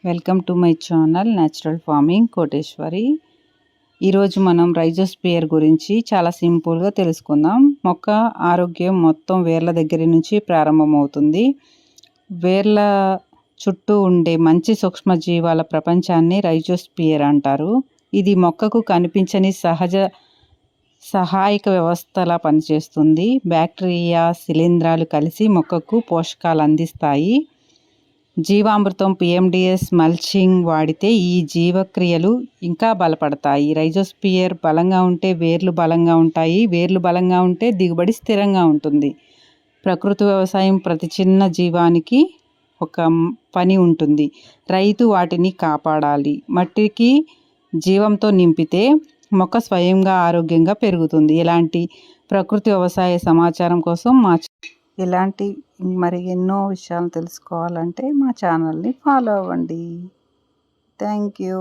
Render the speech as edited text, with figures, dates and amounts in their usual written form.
Welcome to my channel natural farming Koteswari. ఈరోజు మనం rhizosphere గురించి చాలా సింపుల్గా తెలుసుకుందాం. మొక్క ఆరోగ్యం మొత్తం వేర్ల దగ్గర నుంచి ప్రారంభమవుతుంది. వేర్ల చుట్టూ ఉండే మంచి సూక్ష్మజీవాల ప్రపంచాన్ని రైజోస్పియర్ అంటారు. ఇది మొక్కకు కనిపించని సహాయక వ్యవస్థలా పనిచేస్తుంది. బ్యాక్టీరియా, శిలీంధ్రాలు కలిసి మొక్కకు పోషకాలు అందిస్తాయి. జీవామృతం, పిఎండిఎస్, మల్చింగ్ వాడితే ఈ జీవక్రియలు ఇంకా బలపడతాయి. రైజోస్పియర్ బలంగా ఉంటే వేర్లు బలంగా ఉంటాయి. వేర్లు బలంగా ఉంటే దిగుబడి స్థిరంగా ఉంటుంది. ప్రకృతి వ్యవసాయం ప్రతి చిన్న జీవానికి ఒక పని ఉంటుంది. రైతు వాటిని కాపాడాలి. మట్టికి జీవంతో నింపితే మొక్క స్వయంగా ఆరోగ్యంగా పెరుగుతుంది. ఇలాంటి ప్రకృతి వ్యవసాయ సమాచారం కోసం ఇలాంటి మరి ఎన్నో విషయాలు తెలుసుకోవాలంటే మా ఛానల్ని ఫాలో అవ్వండి. Thank you.